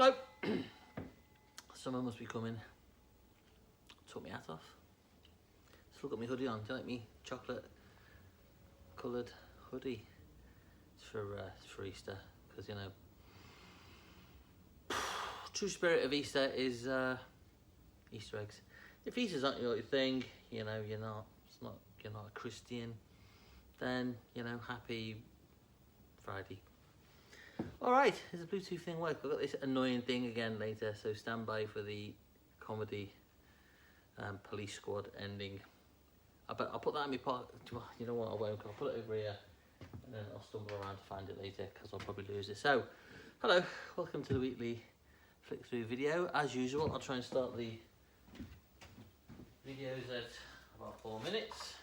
Hello. Summer must be coming. Took my hat off. Still got my hoodie on. Do you like me chocolate coloured hoodie? It's for Easter, because you know, true spirit of Easter is Easter eggs. If Easter's not your thing, you know, you're not a Christian, then you know, happy Friday. All right, does the Bluetooth thing work? I've got this annoying thing again later, so stand by for the comedy Police Squad ending. I'll put that in my pocket. You know what, I won't. I'll put it over here and then I'll stumble around to find it later because I'll probably lose it. So, hello, welcome to the weekly flick through video. As usual, I'll try and start the videos at about 4 minutes.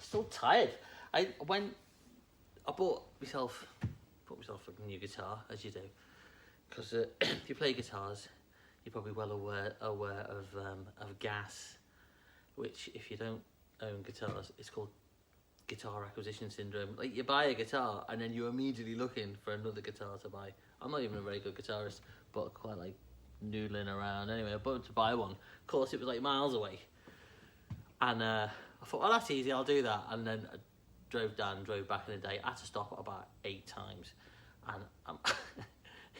Still tired. I bought myself a new guitar, as you do, because if you play guitars, you're probably well aware of gas, which if you don't own guitars, it's called guitar acquisition syndrome. Like, you buy a guitar and then you're immediately looking for another guitar to buy. I'm not even a very good guitarist, but quite like noodling around. Anyway, I bought to buy one. Of course, it was like miles away, and I thought, oh, that's easy, I'll do that. And then I drove back in the day. I had to stop about 8 times, and I'm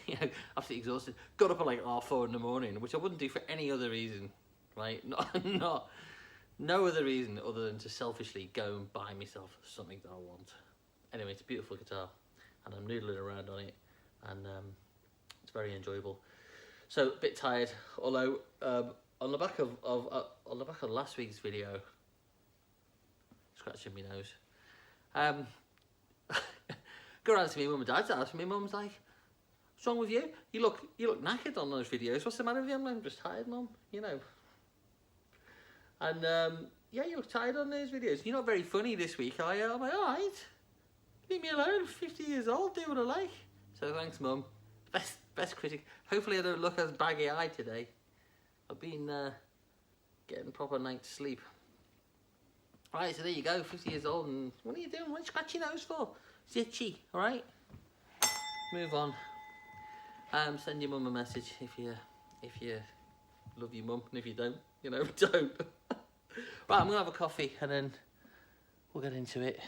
you know, absolutely exhausted. Got up at like 4:30 in the morning, which I wouldn't do for any other reason, right? No other reason other than to selfishly go and buy myself something that I want. Anyway, it's a beautiful guitar, and I'm noodling around on it, and it's very enjoyable. So a bit tired, although on the back of last week's video, scratching my nose. Go around to my mum and dad's house, and my mum's like, "What's wrong with you? You look knackered on those videos. What's the matter with you?" I'm just tired, Mum. You know. And yeah, you look tired on those videos. You're not very funny this week, are you? I'm like, all right, leave me alone. I'm 50 years old, do what I like. So thanks, Mum. Best critic. Hopefully I don't look as baggy-eyed today. I've been getting proper night's sleep. All right, so there you go. 50 years old, and what are you doing? What are you scratching your nose for? It's itchy. All right. Move on. Send your mum a message if you love your mum, and if you don't, you know, don't. Right, I'm gonna have a coffee and then we'll get into it.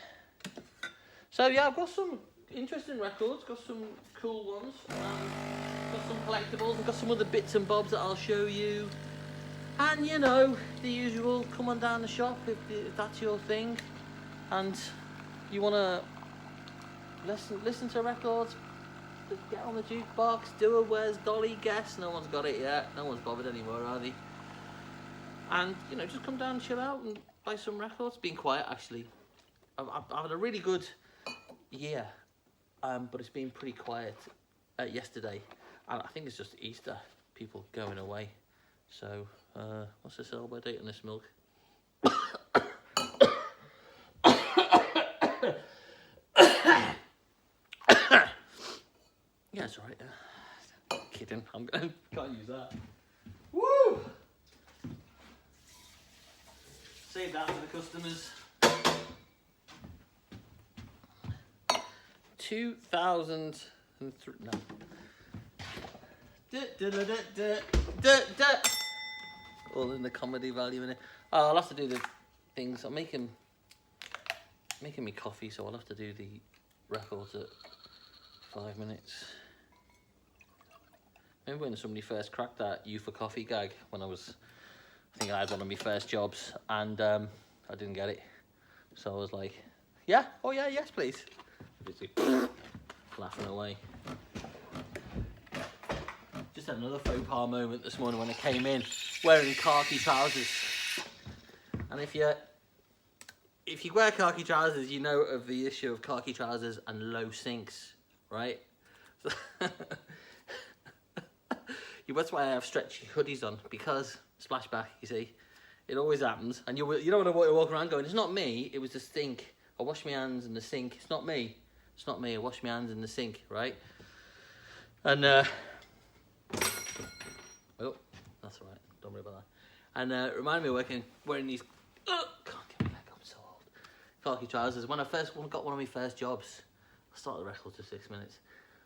So yeah, I've got some interesting records, got some cool ones, got some collectibles, and got some other bits and bobs that I'll show you. And you know, the usual, come on down the shop if that's your thing, and you wanna listen to records. Get on the jukebox, do a Where's Dolly guess. No one's got it yet. No one's bothered anymore, are they? And you know, just come down and chill out and buy some records. Been quiet actually. I've had a really good year, but it's been pretty quiet yesterday, and I think it's just Easter, people going away. So what's the sell-by date on this milk? Yeah, it's alright. Kidding. Can't use that. Woo! Save that for the customers. 2003. No. All in the comedy value in it. Oh, I'll have to do the things. I'm making me coffee, so I'll have to do the records at 5 minutes. Remember when somebody first cracked that "you for coffee" gag when I think I had one of my first jobs, and I didn't get it, so I was like, yeah, oh yeah, yes please, laughing away. Just had another faux pas moment this morning when I came in wearing khaki trousers, and if you wear khaki trousers, you know of the issue of khaki trousers and low sinks, right? So that's why I have stretchy hoodies on, because splashback, you see, it always happens, and you don't want to walk around going, it's not me, it was the sink. I washed my hands in the sink. It's not me. I washed my hands in the sink, right? And oh, that's all right. Don't worry about that. And it reminded me of wearing these. Can't get my leg up, I'm so old. Khaki trousers. When I got one of my first jobs, I started the record to 6 minutes.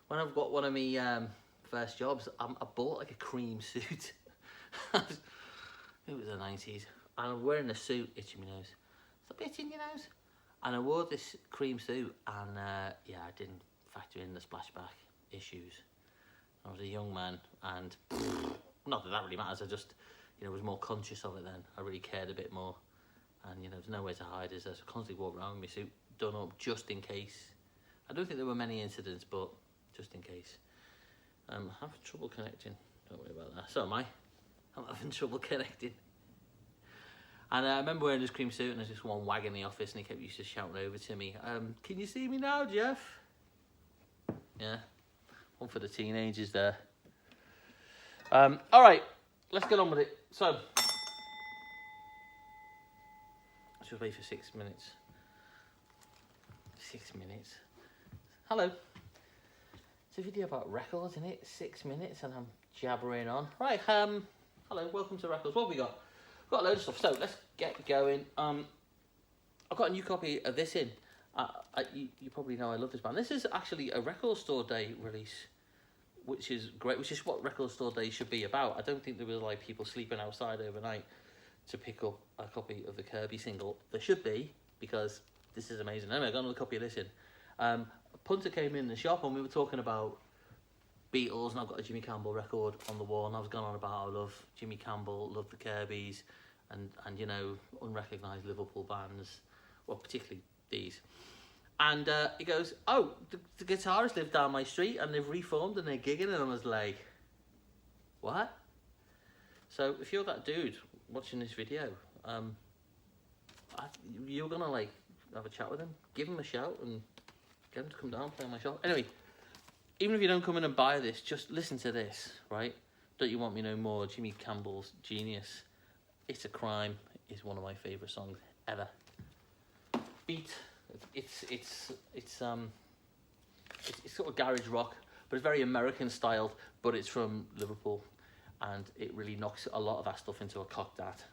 When I've got one of my first jobs, I bought like a cream suit. It was the 90s. And I'm wearing a suit, itching my nose. It's a bit in your nose. And I wore this cream suit, and yeah, I didn't factor in the splashback issues. I was a young man, and not that that really matters. I just, you know, was more conscious of it then. I really cared a bit more, and you know, there's nowhere to hide. Is there? So I constantly walk around with my suit done up just in case. I don't think there were many incidents, but just in case. I'm having trouble connecting. Don't worry about that. So am I. I'm having trouble connecting. And I remember wearing this cream suit, and there's this one wag in the office, and he kept used to shouting over to me, "Can you see me now, Jeff?" Yeah, one for the teenagers there. All right, let's get on with it. So, let's just wait for 6 minutes. 6 minutes. Hello. It's a video about records, isn't it? 6 minutes, and I'm jabbering on. Right. Hello. Welcome to Records. What have we got? We've got loads of stuff. So let's get going. I've got a new copy of this in. You probably know I love this band. This is actually a Record Store Day release, which is great, which is what Record Store Day should be about. I don't think there were like people sleeping outside overnight to pick up a copy of the Kirby single. There should be, because this is amazing. Anyway, I got another copy of this in. Punter came in the shop and we were talking about Beatles, and I've got a Jimmy Campbell record on the wall, and I was going on about I love Jimmy Campbell, love the Kirbys, and you know, unrecognised Liverpool bands, well, particularly these. And he goes, "Oh, the guitarists live down my street and they've reformed and they're gigging," and I was like, "What?" So if you're that dude watching this video, you're gonna like have a chat with him, give him a shout, and get him to come down and play on my shop. Anyway, even if you don't come in and buy this, just listen to this, right? Don't You Want Me No More, Jimmy Campbell's Genius. It's a Crime is one of my favourite songs ever. Beat. It's sort of garage rock, but it's very American styled, but it's from Liverpool, and it really knocks a lot of that stuff into a cocked hat.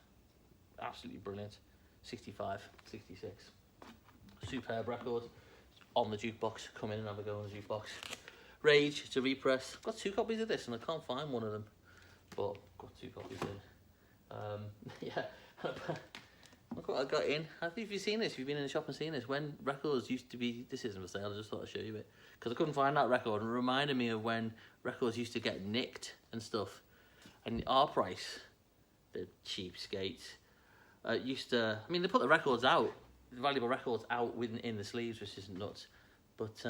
Absolutely brilliant. 65, 66. Superb record. On the jukebox. Come in and have a go on the jukebox. Rage, it's a repress. I've got 2 copies of this and I can't find one of them, but I've got 2 copies in. Yeah. Look what I got in. Have you seen this? If you've been in the shop and seen this, when records used to be, this isn't for sale, I just thought I'd show you it, because I couldn't find that record, and it reminded me of when records used to get nicked and stuff, and our price, the cheapskates, used to, I mean, they put the records out, the valuable records out in the sleeves, which isn't nuts, but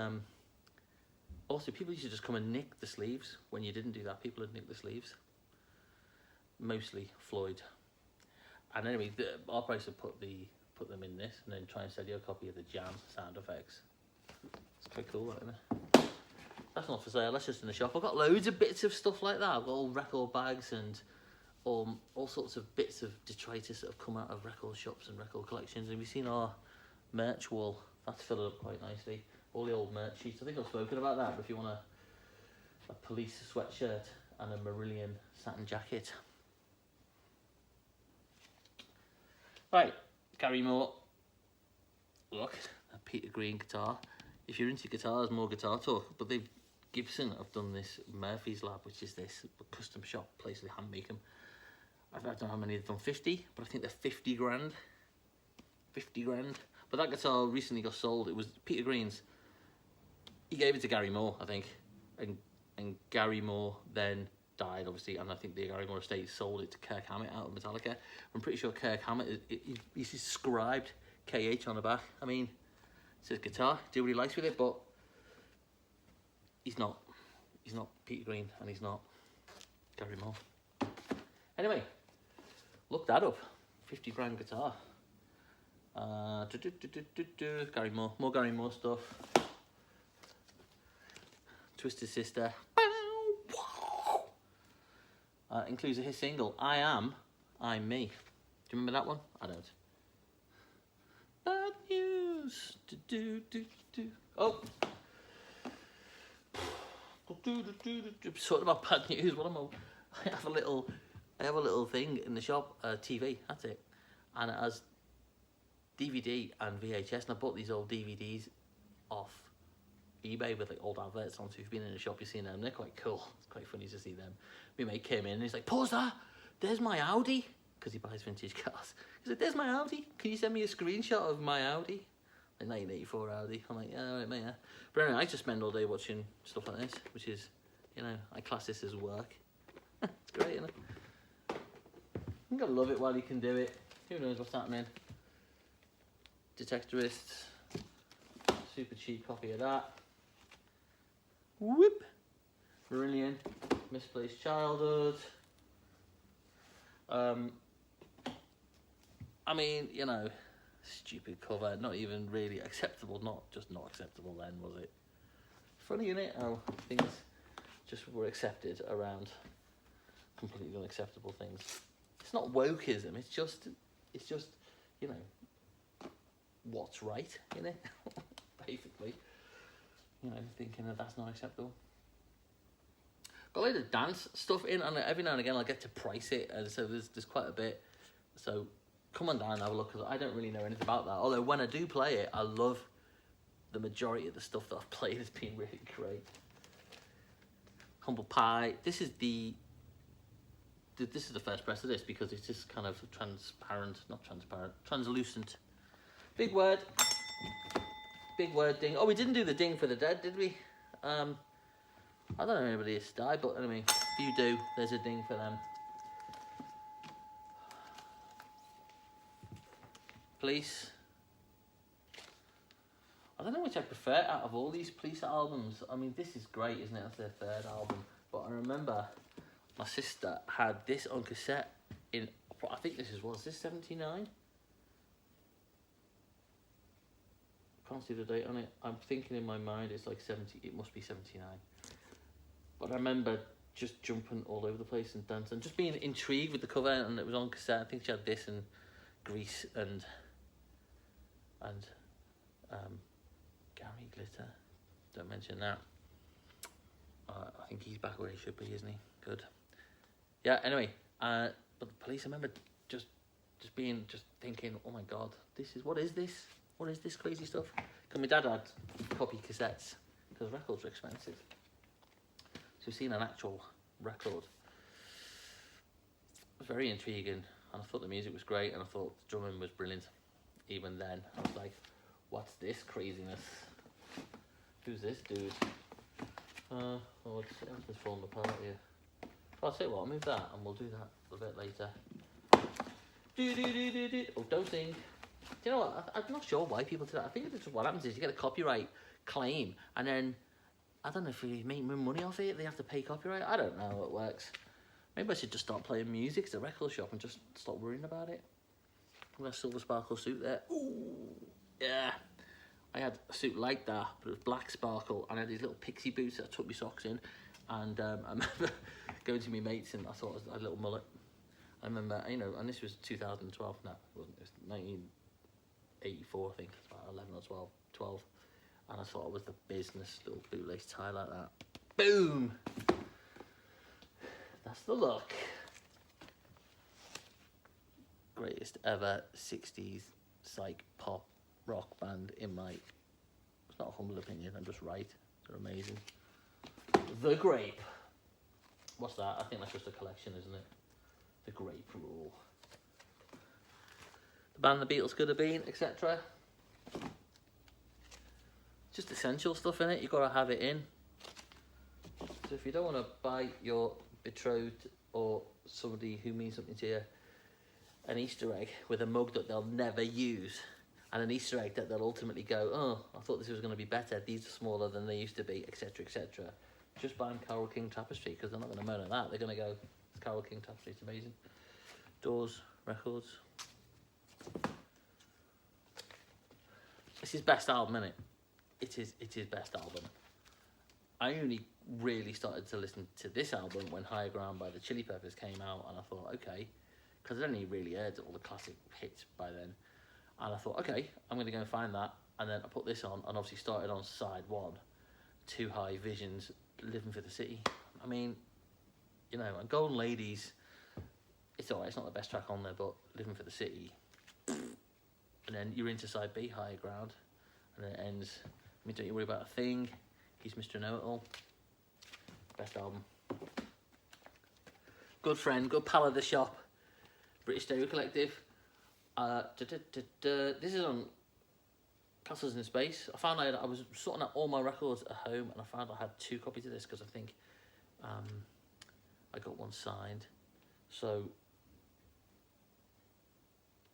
also people used to just come and nick the sleeves. When you didn't do that, people would nick the sleeves, mostly Floyd. And anyway, our price would put them in this, and then try and sell you a copy of the Jam sound effects. It's quite cool, isn't it? That's not for sale, that's just in the shop. I've got loads of bits of stuff like that. I've got all record bags and all sorts of bits of detritus that have come out of record shops and record collections. And we've seen our merch wall. That's filled up quite nicely. All the old merch sheets. I think I've spoken about that, but if you want a police sweatshirt and a Marillion satin jacket. Right, Gary Moore. Look, a Peter Green guitar. If you're into guitars, more guitar talk. But Gibson have done this Murphy's Lab, which is this custom shop place they hand make them. I don't know how many they've done, 50, but I think they're 50 grand. 50 grand. But that guitar recently got sold. It was Peter Green's. He gave it to Gary Moore, I think, and Gary Moore then died, obviously, and I think the Gary Moore estate sold it to Kirk Hammett out of Metallica. I'm pretty sure Kirk Hammett, he's inscribed KH on the back. I mean, it's his guitar, do what he likes with it, but he's not Peter Green, and he's not Gary Moore. Anyway, look that up. 50 grand guitar. Gary Moore, more Gary Moore stuff. Twisted Sister. Includes his single, I Am, I'm Me. Do you remember that one? I don't. Bad news. Oh. Talking about bad news. What am I? I have a little thing in the shop, TV. That's it, and it has DVD and VHS. And I bought these old DVDs off eBay with like old adverts on. So if you've been in a shop, you've seen them. They're quite cool. It's quite funny to see them. My mate came in and he's like, pause that. There's my Audi. Because he buys vintage cars. He's like, there's my Audi. Can you send me a screenshot of my Audi? Like 1984 Audi. I'm like, yeah, all right, mate, yeah. But anyway, I just spend all day watching stuff like this, which is, you know, I class this as work. It's great, isn't it? You gotta love it while you can do it. Who knows what's happening? Detectorists. Super cheap copy of that. Whoop! Brilliant. Misplaced Childhood. I mean, you know, stupid cover, not even really acceptable, not acceptable then, was it? Funny, isn't it, how things just were accepted around completely unacceptable things. It's not wokeism, it's just, you know, what's right, you know, basically. You know, thinking that that's not acceptable. Got a load of dance stuff in, and every now and again I'll get to price it, and so there's quite a bit. So come on down and have a look, because I don't really know anything about that. Although when I do play it, I love the majority of the stuff that I've played has been really great. Humble Pie. This is the first press of this, because it's just kind of translucent. Big word ding. Oh, we didn't do the ding for the dead, did we? I don't know if anybody has died, but anyway, if you do, there's a ding for them. Police. I don't know which I prefer out of all these Police albums. I mean, this is great, isn't it? That's their third album. But I remember my sister had this on cassette in, I think was this 79? Can't see the date on it. I'm thinking in my mind it's like 70, it must be 79. But I remember just jumping all over the place and dancing, just being intrigued with the cover, and it was on cassette. I think she had this and Grease and Gary Glitter. Don't mention that. I think he's back where he should be, isn't he? Good. Yeah. Anyway, but the Police. I remember just thinking, oh my God, what is this? What is this crazy stuff? Because my dad had copy cassettes, because records are expensive. So we've seen an actual record. It was very intriguing, and I thought the music was great, and I thought the drumming was brilliant. Even then, I was like, what's this craziness? Who's this dude? Everything's falling apart here. I'll tell you what, I'll move that, and we'll do that a little bit later. Oh, don't sing. Do you know what? I'm not sure why people do that. I think it's what happens is you get a copyright claim, and then I don't know if you make money off it. They have to pay copyright. I don't know how it works. Maybe I should just start playing music at the record shop and just stop worrying about it. I've got a silver sparkle suit there. Ooh, yeah. I had a suit like that, but it was black sparkle, and I had these little pixie boots that I took my socks in. And I remember going to my mates, and I thought it was a little mullet. I remember, you know, and this was 2012. No, it wasn't. It was 1984, I think. It's about 11 or 12. And I thought it was the business, little bootlace tie like that. Boom! That's the look. Greatest ever 60s psych pop rock band in my, it's not a humble opinion, I'm just right. They're amazing. The Grape. What's that? I think that's just a collection, isn't it? The Grape Rule. The band the Beatles could have been, etc. Just essential stuff in it, you've got to have it in. So if you don't want to buy your betrothed or somebody who means something to you an Easter egg with a mug that they'll never use, and an Easter egg that they'll ultimately go, oh, I thought this was going to be better, these are smaller than they used to be, etc, etc. Just buy them Carole King Tapestry, because they're not going to murder that. They're going to go, it's Carole King Tapestry, it's amazing. Doors, records. It's his best album, isn't it? It's his best album. I only really started to listen to this album when Higher Ground by the Chili Peppers came out, and I thought, okay, because I'd only really heard all the classic hits by then, and I thought, okay, I'm going to go and find that, and then I put this on, and obviously started on side one, Too High Visions, Living for the City. I mean, you know, and Golden Ladies, it's alright, it's not the best track on there, but Living for the City, and then you're into side B, Higher Ground, and then it ends, I mean, Don't You Worry About a Thing, He's Mr. Know-It-All. Best album. Good friend, good pal of the shop. British Stereo Collective. This is on Castles in Space. I found I was sorting out all my records at home, and I found I had 2 copies of this because I think I got one signed. So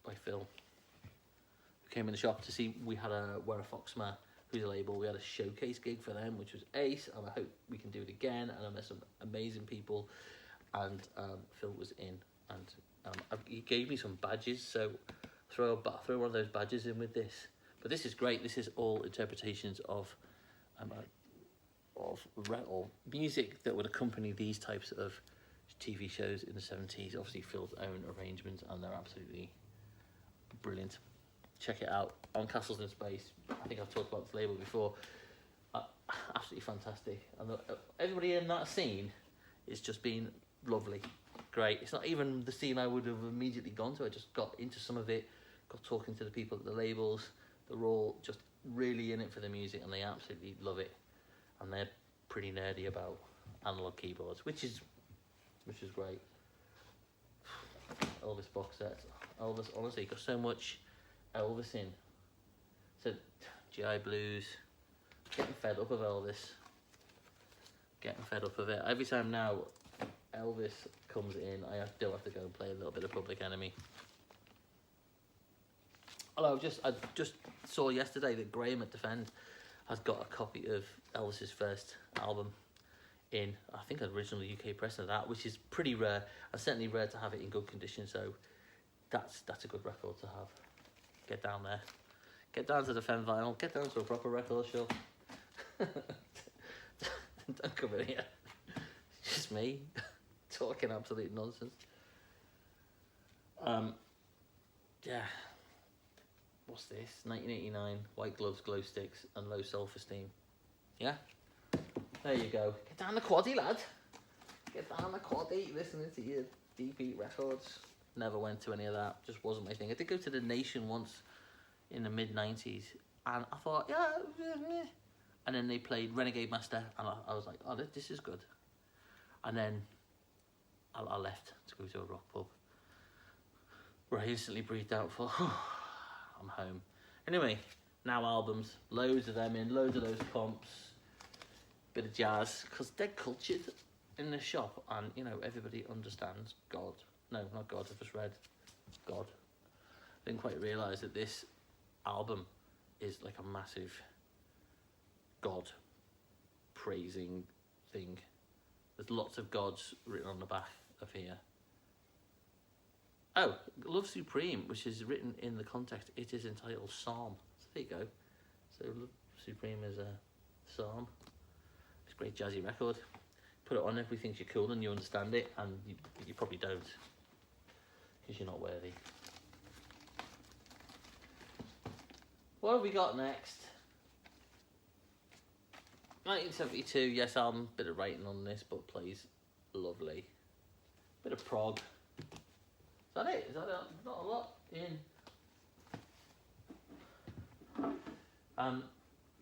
by Phil, who came in the shop to see. We had Where a Foxma, who's a label. We had a showcase gig for them, which was ace, and I hope we can do it again. And I met some amazing people, and Phil was in, and he gave me some badges. So throw one of those badges in with this. But this is great. This is all interpretations of music that would accompany these types of TV shows in the 70s. Obviously Phil's own arrangements, and they're absolutely brilliant. Check it out on Castles in Space. I think I've talked about this label before. Absolutely fantastic, and everybody in that scene is just been lovely, great. It's not even the scene I would have immediately gone to. I just got into some of it, got talking to the people at the labels. They're all just really in it for the music, and they absolutely love it, and they're pretty nerdy about analog keyboards, which is great. Elvis box sets. Elvis, honestly, got so much Elvis in. So GI Blues. Getting fed up of Elvis. Getting fed up of it. Every time now Elvis comes in, I still have to go and play a little bit of Public Enemy. Although I just saw yesterday that Graham at Defend has got a copy of Elvis's first album in, I think, an original UK press of that, which is pretty rare, and certainly rare to have it in good condition. So that's a good record to have. Get down there, get down to Defend vinyl, get down to a proper record shop. Don't come in here. It's just me talking absolute nonsense. Yeah. What's this? 1989, White Gloves, Glow Sticks, and Low Self-Esteem. Yeah? There you go. Get down the quaddie, lad. Get down the quaddie, listening to your deep beat records. Never went to any of that. Just wasn't my thing. I did go to the Nation once in the mid-90s, and I thought, yeah. And then they played Renegade Master, and I was like, oh, this is good. And then I left to go to a rock pub, where I instantly breathed out for, I'm home. Anyway, now albums, loads of them in, loads of those comps, bit of jazz, because they're cultured in the shop, and you know, everybody understands God. No, not God, I just read God. I didn't quite realise that this album is like a massive God praising thing. There's lots of gods written on the back of here. Oh, Love Supreme, which is written in the context, it is entitled Psalm. So there you go. So Love Supreme is a psalm. It's a great jazzy record. Put it on if we think you're cool and you understand it, and you probably don't, because you're not worthy. What have we got next? 1972, Yes album, bit of writing on this, but plays lovely. Bit of prog. Is that it? Is that not a lot in?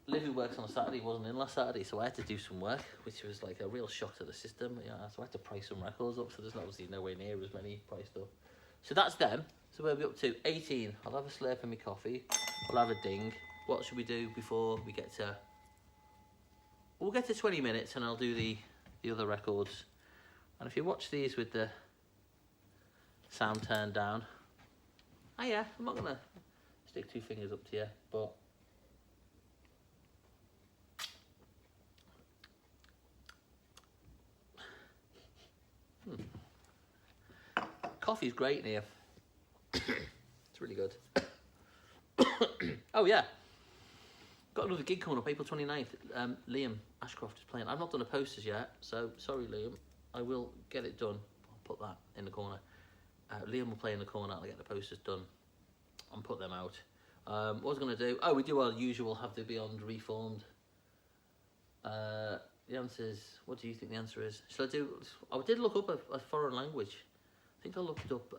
Liv, who works on a Saturday, wasn't in last Saturday, so I had to do some work, which was like a real shock to the system. Yeah, so I had to price some records up, so there's obviously nowhere near as many priced up. So that's them. So where are we up to? 18. I'll have a slurp of my coffee. I'll have a ding. What should we do before we get to... We'll get to 20 minutes and I'll do the other records. And if you watch these with the sound turned down... Oh yeah, I'm not going to stick 2 fingers up to you, but... Coffee's great in here. It's really good. Oh yeah, got another gig coming up April 29th. Liam Ashcroft is playing. I've not done the posters yet, so sorry Liam, I will get it done. I'll put that in the corner. Liam will play in the corner. I'll get the posters done and put them out. What was I going to do? Oh, we do our usual Have They Beyond Reformed. The answer is, what do you think the answer is? Shall I do? I did look up a foreign language. I think I looked up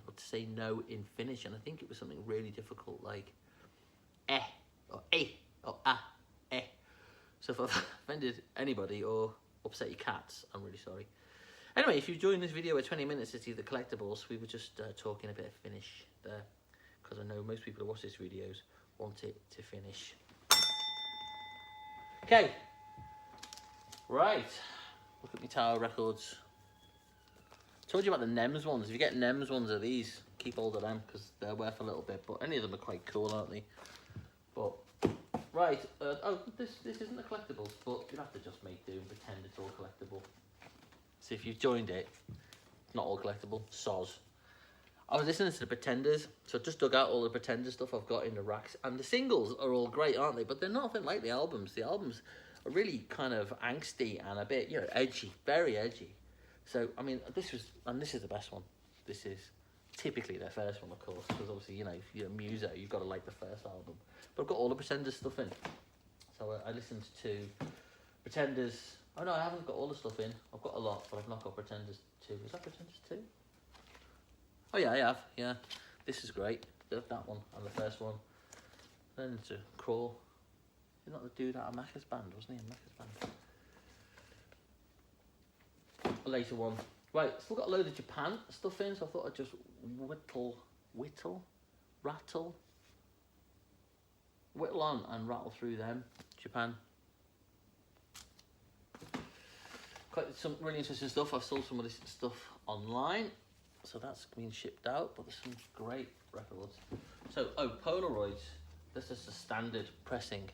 what to say no in Finnish, and I think it was something really difficult, like or eh or ah, eh. So if I've offended anybody or upset your cats, I'm really sorry. Anyway, if you join this video at 20 minutes to see the collectibles, we were just talking a bit of finish there, because I know most people who watch these videos want it to finish. Okay, right, look at my Tower Records. Told you about the NEMS ones. If you get NEMS ones of these, keep hold of them, because they're worth a little bit, but any of them are quite cool, aren't they? But, right, oh, this isn't a collectible, but you have to just make do and pretend it's all collectible. So if you've joined it, not all collectible, soz. I was listening to the Pretenders, so I just dug out all the Pretender stuff I've got in the racks, and the singles are all great, aren't they? But they're nothing like the albums. The albums are really kind of angsty and a bit, you know, edgy, very edgy. So, I mean, this is the best one. This is typically their first one, of course, because obviously, you know, if you're a muso, you've got to like the first album. But I've got all the Pretenders stuff in. So I listened to Pretenders. Oh no, I haven't got all the stuff in. I've got a lot, but I've not got Pretenders 2. Is that Pretenders 2? Oh yeah, I have, yeah. This is great. That one and the first one. Then to Crawl. He's not the dude out of Macca's band, wasn't he? In Macca's band. A later one. Right, still got a load of Japan stuff in, so I thought I'd just whittle on and rattle through them. Japan. Quite some really interesting stuff. I've sold some of this stuff online, so that's been shipped out, but there's some great records. So, oh, Polaroids. This is a standard pressing.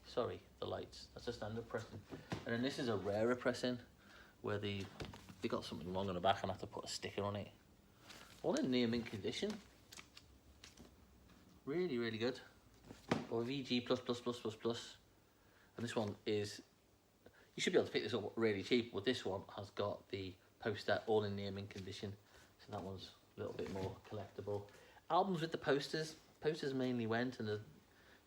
Sorry, the lights. That's a standard pressing. And then this is a rarer pressing, where they got something wrong on the back and I have to put a sticker on it. All in near mint condition. Really, really good. Or VG+++++. And this one is, you should be able to pick this up really cheap, but this one has got the poster all in near mint condition. So that one's a little bit more collectible. Albums with the posters. Posters mainly went, and if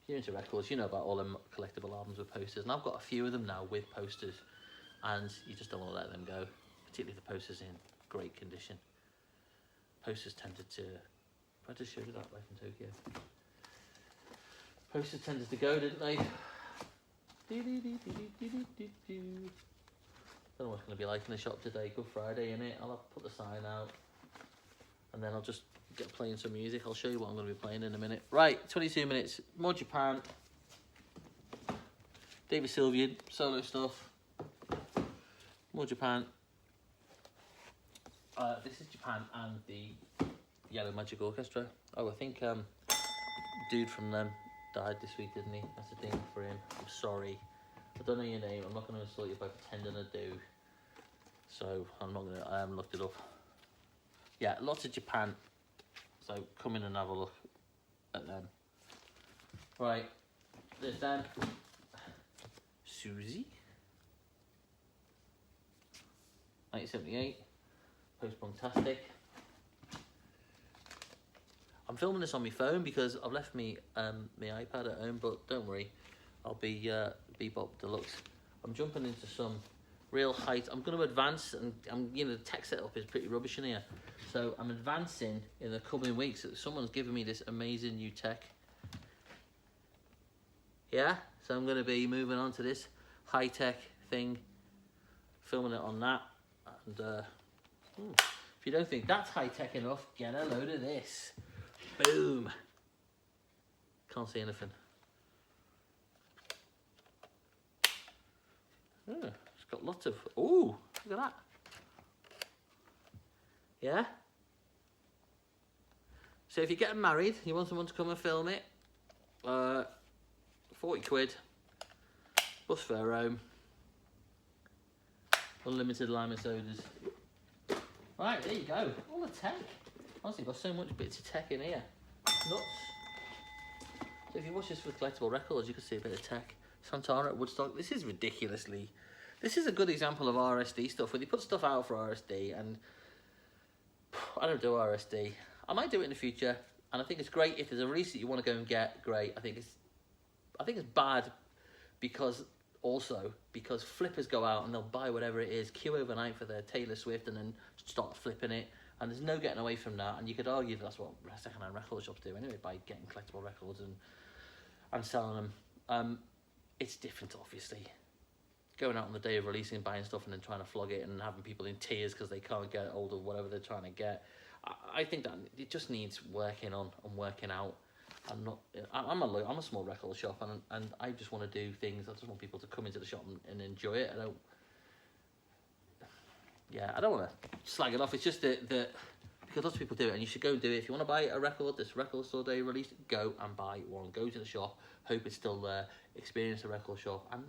you're into records, you know about all them collectible albums with posters. And I've got a few of them now with posters, and you just don't want to let them go. Particularly the posters in great condition. Posters tended to, I just showed you that Life in Tokyo. Posters tended to go, didn't they? Don't know what's going to be like in the shop today. Good Friday, innit? I'll have to put the sign out, and then I'll just get playing some music. I'll show you what I'm going to be playing in a minute. Right, 22 minutes. More Japan. David Sylvian, solo stuff. More Japan. This is Japan and the Yellow Magic Orchestra. Oh, I think dude from them died this week, didn't he? That's a thing for him. I'm sorry. I don't know your name. I'm not going to insult you by pretending I do. So I'm not going to. I haven't looked it up. Yeah, lots of Japan. So come in and have a look at them. Right, there's them. Susie. 1978. Post-Punktastic. I'm filming this on my phone because I've left my iPad at home, but don't worry, I'll be Bebop Deluxe. I'm jumping into some real height. I'm going to advance, and the tech setup is pretty rubbish in here, so I'm advancing in the coming weeks. Someone's given me this amazing new tech. Yeah, so I'm going to be moving on to this high-tech thing, filming it on that, and if you don't think that's high-tech enough, get a load of this. Boom. Can't see anything. Oh, it's got lots of... Ooh, look at that. Yeah? So if you're getting married, you want someone to come and film it, 40 quid, bus fare home, unlimited lime and sodas. Right, there you go. All the tech. Honestly, got so much bits of tech in here. Nuts. So if you watch this with collectible records, you can see a bit of tech. Santana at Woodstock. This is ridiculously... This is a good example of RSD stuff, where they put stuff out for RSD, and I don't do RSD. I might do it in the future, and I think it's great if there's a release that you want to go and get. Great. I think it's bad because flippers go out and they'll buy whatever it is, queue overnight for their Taylor Swift, and then start flipping it. And there's no getting away from that. And you could argue that's what second-hand record shops do anyway, by getting collectible records and selling them. it's different, obviously. Going out on the day of releasing, buying stuff, and then trying to flog it and having people in tears because they can't get hold of whatever they're trying to get. I think that it just needs working on and working out. I'm a small record shop, and I just want to do things. I just want people to come into the shop and enjoy it. I don't want to slag it off. It's just that because lots of people do it, and you should go and do it. If you want to buy a record, this record store day release, go and buy one. Go to the shop, hope it's still there, experience the record shop, and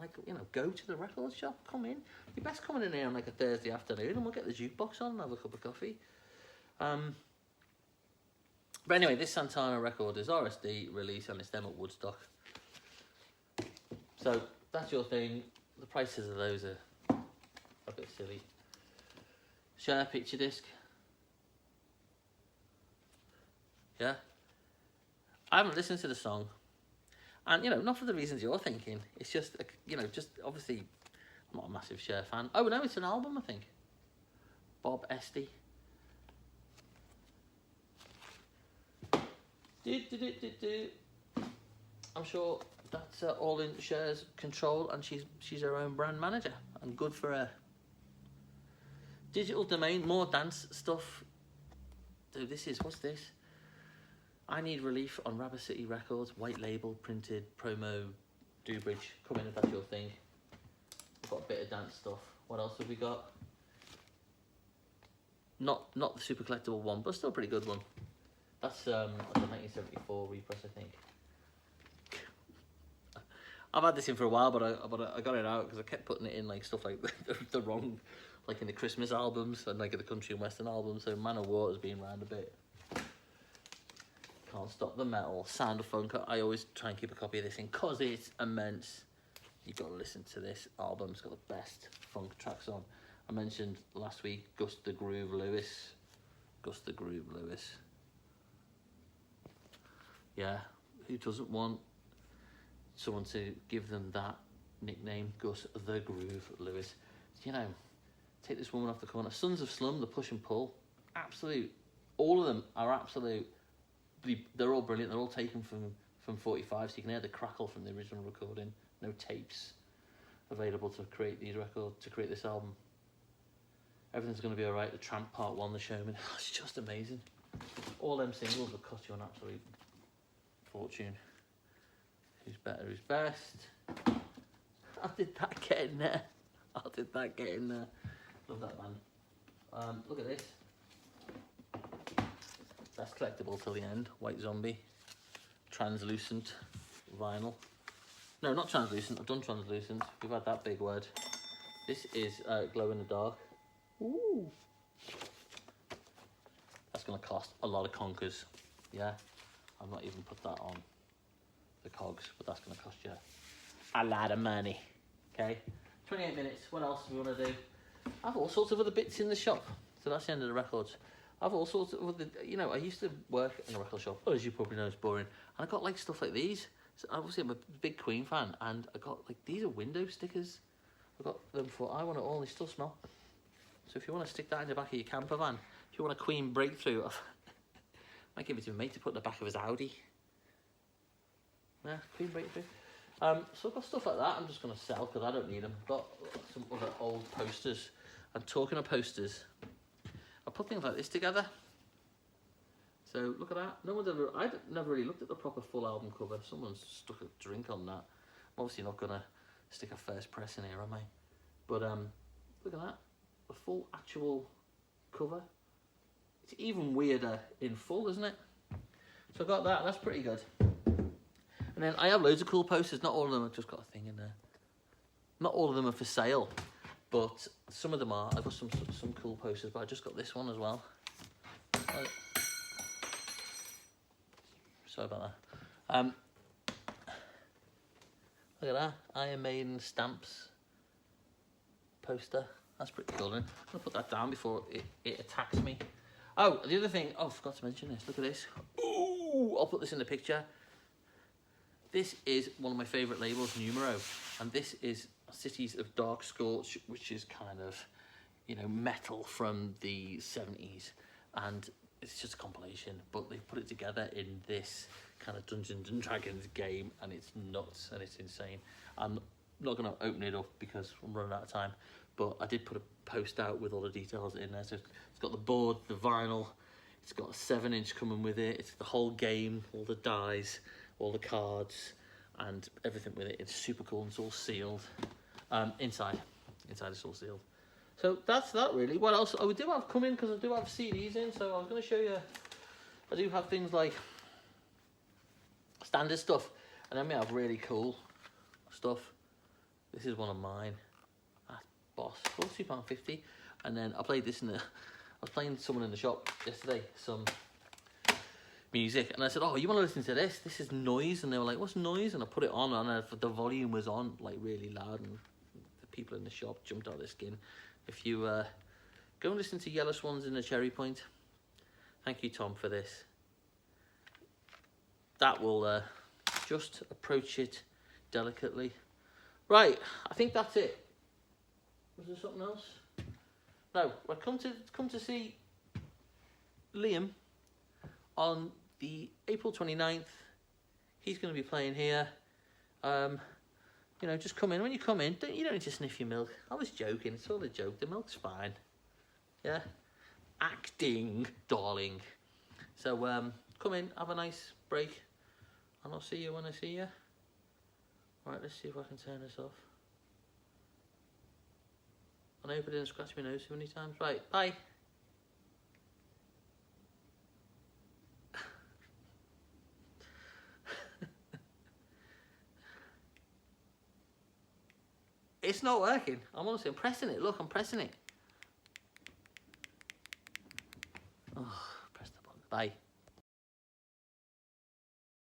go to the record shop. Come in. You're best coming in here on like a Thursday afternoon, and we'll get the jukebox on and have a cup of coffee. But anyway, this Santana record is RSD release, and it's them at Woodstock. So that's your thing. The prices of those are a bit silly. Share picture disc. Yeah. I haven't listened to the song, and not for the reasons you're thinking. It's just just obviously I'm not a massive Cher fan. Oh no, it's an album, I think. Bob Esty. I'm sure that's all in Cher's control, and she's her own brand manager, and good for her. Digital Domain, more dance stuff. Dude, what's this? I Need Relief on Rabbit City Records, white label, printed, promo, Dubridge. Come in if that's your thing. We've got a bit of dance stuff. What else have we got? Not the super collectible one, but still a pretty good one. That's like a 1974 repress, I think. I've had this in for a while, but I got it out because I kept putting it in like stuff like the wrong, like in the Christmas albums and like in the country and western albums. So Man of War has been around a bit. Can't Stop the Metal, Sound of Funk. I always try and keep a copy of this in because it's immense. You've got to listen to this album. It's got the best funk tracks on. I mentioned last week Gus the Groove Lewis. Yeah, who doesn't want someone to give them that nickname, Gus the Groove Lewis? Take this woman off the corner. Sons of Slum, The Push and Pull, absolute. All of them are absolute. They're all brilliant. They're all taken from 45, so you can hear the crackle from the original recording. No tapes available to create this album. Everything's going to be alright. The Tramp Part 1, The Showman. It's just amazing. All them singles will cost you an absolute fortune. Who's better, who's best? How did that get in there? Love that band. Look at this. That's collectible till the end. White Zombie. Translucent vinyl. No, not translucent. I've done translucent. We've had that big word. This is glow in the dark. Ooh. That's going to cost a lot of conkers. Yeah. I've not even put that on the cogs, but that's going to cost you a lot of money. Okay. 28 minutes. What else do we want to do? I have all sorts of other bits in the shop. So that's the end of the records. I have all sorts of other, I used to work in a record shop. Oh, as you probably know, it's boring. And I got like stuff like these. So obviously I'm a big Queen fan, and I got like, these are window stickers. I got them for I Want It All, and they still smell. So if you want to stick that in the back of your camper van, if you want a Queen breakthrough, I might give it to my mate to put in the back of his Audi. Yeah, Queen breakthrough. So I've got stuff like that I'm just going to sell because I don't need them. I've got some other old posters. And talking of posters, I put things like this together. So look at that. I'd never really looked at the proper full album cover. Someone's stuck a drink on that. I'm obviously not going to stick a first press in here, am I? But look at that. The full actual cover. It's even weirder in full, isn't it? So I got that. That's pretty good. And then I have loads of cool posters. Not all of them have just got a thing in there. Not all of them are for sale, but some of them are. I've got some cool posters, but I just got this one as well. Sorry about that. Look at that. Iron Maiden stamps poster. That's pretty cool, isn't it? I'm going to put that down before it attacks me. Oh, the other thing. Oh, I forgot to mention this. Look at this. Ooh, I'll put this in the picture. This is one of my favourite labels, Numero. And this is Cities of Dark Scorch, which is kind of, metal from the 70s. And it's just a compilation, but they've put it together in this kind of Dungeons and Dragons game, and it's nuts and it's insane. I'm not going to open it up because I'm running out of time, but I did put a post out with all the details in there. So it's got the board, the vinyl, it's got a 7-inch coming with it, it's the whole game, all the dice, all the cards, and everything with it. It's super cool, and it's all sealed. Inside it's all sealed. So that's that really. What else? Oh, we do have coming, because I do have CDs in, so I was going to show you. I do have things like standard stuff, and then we have really cool stuff. This is one of mine. That's Boss, £42.50. And then I played this I was playing someone in the shop yesterday, some music, and I said, oh, you want to listen to this? This is noise. And they were like, what's noise? And I put it on, and the volume was on, like, really loud, and the people in the shop jumped out of their skin. If you go and listen to Yellow Swans in the Cherry Point. Thank you, Tom, for this. That will just approach it delicately. Right, I think that's it. Was there something else? No, I've come to see Liam on the April 29th. He's going to be playing here. You know, just come in. When you come in, you don't need to sniff your milk. I was joking. It's all a joke. The milk's fine. Yeah? Acting, darling. So, come in, have a nice break, and I'll see you when I see you. Right, let's see if I can turn this off. I hope I didn't scratch my nose too many times. Right, bye. It's not working. I'm pressing it. Look, I'm pressing it. Oh, press the button. Bye.